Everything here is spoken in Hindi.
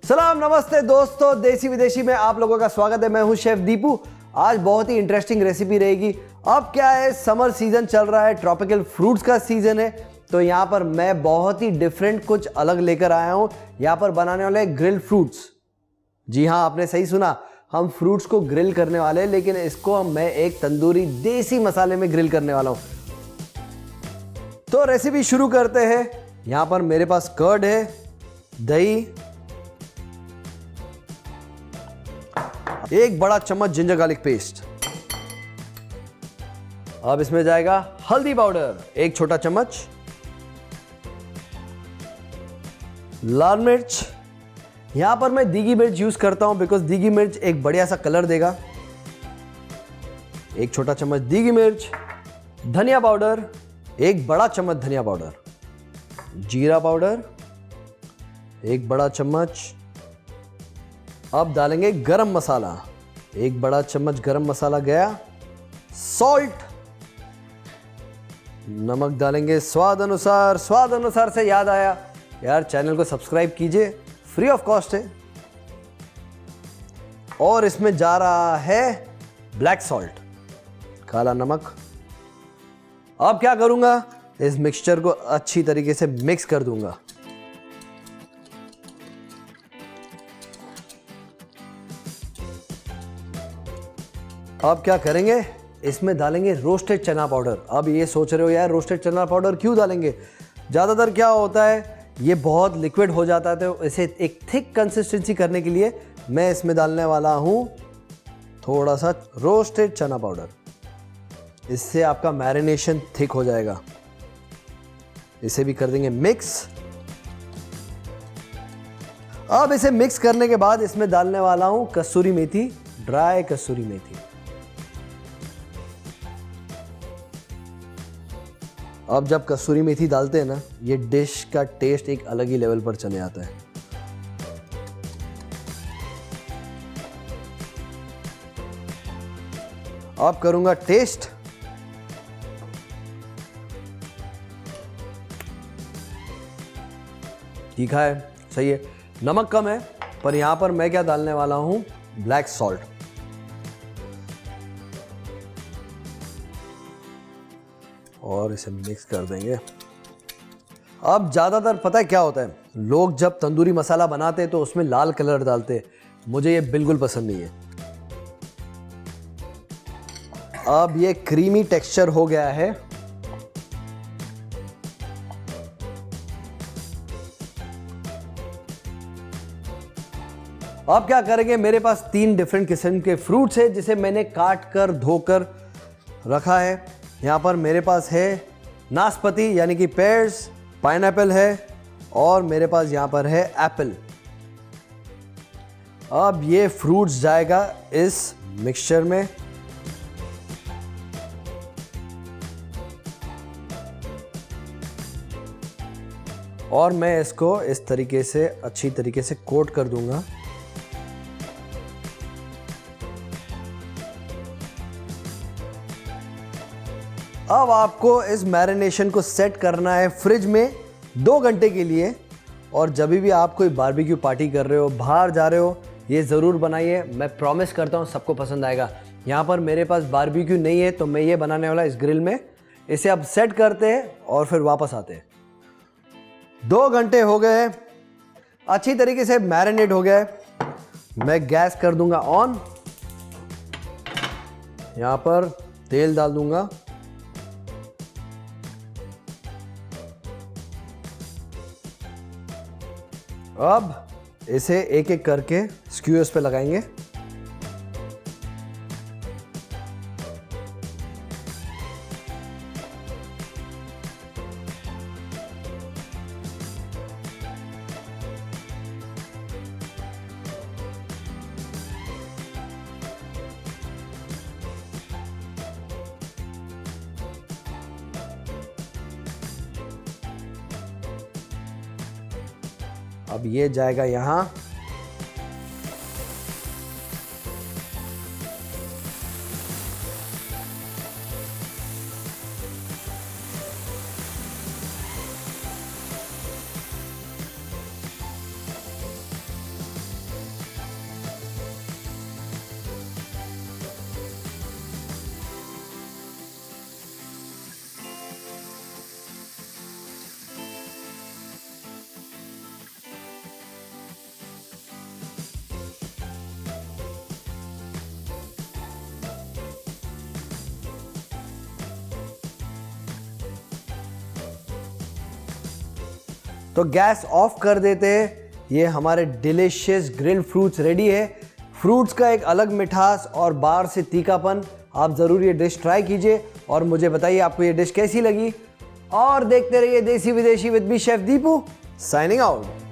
सलाम नमस्ते दोस्तों, देसी विदेशी में आप लोगों का स्वागत है। मैं हूं शेफ दीपू। आज बहुत ही इंटरेस्टिंग रेसिपी रहेगी। अब क्या है, समर सीजन चल रहा है, ट्रॉपिकल फ्रूट्स का सीजन है, तो यहाँ पर मैं बहुत ही डिफरेंट कुछ अलग लेकर आया हूँ। यहाँ पर बनाने वाले ग्रिल्ड फ्रूट्स। जी हाँ, आपने सही सुना, हम फ्रूट्स को ग्रिल करने वाले हैं, लेकिन इसको मैं एक तंदूरी देसी मसाले में ग्रिल करने वाला हूँ। तो रेसिपी शुरू करते हैं। यहाँ पर मेरे पास कर्ड है, दही, एक बड़ा चम्मच जिंजर गार्लिक पेस्ट। अब इसमें जाएगा हल्दी पाउडर, एक छोटा चम्मच, लाल मिर्च। यहां पर मैं दीगी मिर्च यूज करता हूं बिकॉज दीगी मिर्च एक बढ़िया सा कलर देगा। एक छोटा चम्मच दीगी मिर्च, धनिया पाउडर, एक बड़ा चम्मच धनिया पाउडर, जीरा पाउडर, एक बड़ा चम्मच। अब डालेंगे गरम मसाला, एक बड़ा चम्मच गरम मसाला गया। सॉल्ट, नमक डालेंगे स्वाद अनुसार। स्वाद अनुसार से याद आया, यार चैनल को सब्सक्राइब कीजिए, फ्री ऑफ कॉस्ट है। और इसमें जा रहा है ब्लैक सॉल्ट, काला नमक। अब क्या करूंगा, इस मिक्सचर को अच्छी तरीके से मिक्स कर दूंगा। अब क्या करेंगे, इसमें डालेंगे रोस्टेड चना पाउडर। अब ये सोच रहे हो यार रोस्टेड चना पाउडर क्यों डालेंगे? ज़्यादातर क्या होता है, ये बहुत लिक्विड हो जाता है, तो इसे एक थिक कंसिस्टेंसी करने के लिए मैं इसमें डालने वाला हूँ थोड़ा सा रोस्टेड चना पाउडर। इससे आपका मैरिनेशन थिक हो जाएगा। इसे भी कर देंगे मिक्स। अब इसे मिक्स करने के बाद इसमें डालने वाला हूँ कसूरी मेथी, ड्राई कसूरी मेथी। अब जब कसूरी मेथी डालते हैं ना, ये डिश का टेस्ट एक अलग ही लेवल पर चले आता है। अब करूंगा टेस्ट। तीखा है, सही है। नमक कम है, पर यहां पर मैं क्या डालने वाला हूं, ब्लैक सॉल्ट। और इसे मिक्स कर देंगे। अब ज़्यादातर पता है क्या होता है, लोग जब तंदूरी मसाला बनाते हैं तो उसमें लाल कलर डालते हैं। मुझे ये बिल्कुल पसंद नहीं है। अब ये क्रीमी टेक्सचर हो गया है। अब क्या करेंगे, मेरे पास 3 डिफरेंट किस्म के फ्रूट्स है जिसे मैंने काट कर धोकर रखा है। यहाँ पर मेरे पास है नाशपाती यानी कि पेयर्स, पाइनएप्पल है, और मेरे पास यहाँ पर है एप्पल। अब ये फ्रूट्स जाएगा इस मिक्सचर में। और मैं इसको इस तरीके से अच्छी तरीके से कोट कर दूंगा। अब आपको इस मैरिनेशन को सेट करना है फ्रिज में 2 घंटे के लिए। और जब भी आप कोई बारबेक्यू पार्टी कर रहे हो, बाहर जा रहे हो, ये ज़रूर बनाइए। मैं प्रॉमिस करता हूँ सबको पसंद आएगा। यहाँ पर मेरे पास बारबेक्यू नहीं है, तो मैं ये बनाने वाला इस ग्रिल में। इसे अब सेट करते हैं और फिर वापस आते हैं। 2 घंटे हो गए, अच्छी तरीके से मैरिनेट हो गया है। मैं गैस कर दूंगा ऑन। यहाँ पर तेल डाल दूंगा। अब इसे एक एक करके स्क्यूअर्स पे लगाएंगे। अब ये जाएगा यहां। तो गैस ऑफ कर देते हैं। ये हमारे डिलिशियस ग्रिल्ड फ्रूट्स रेडी है। फ्रूट्स का एक अलग मिठास और बाहर से तीखापन। आप ज़रूर ये डिश ट्राई कीजिए और मुझे बताइए आपको ये डिश कैसी लगी। और देखते रहिए देसी विदेशी with me chef Deepu, signing out.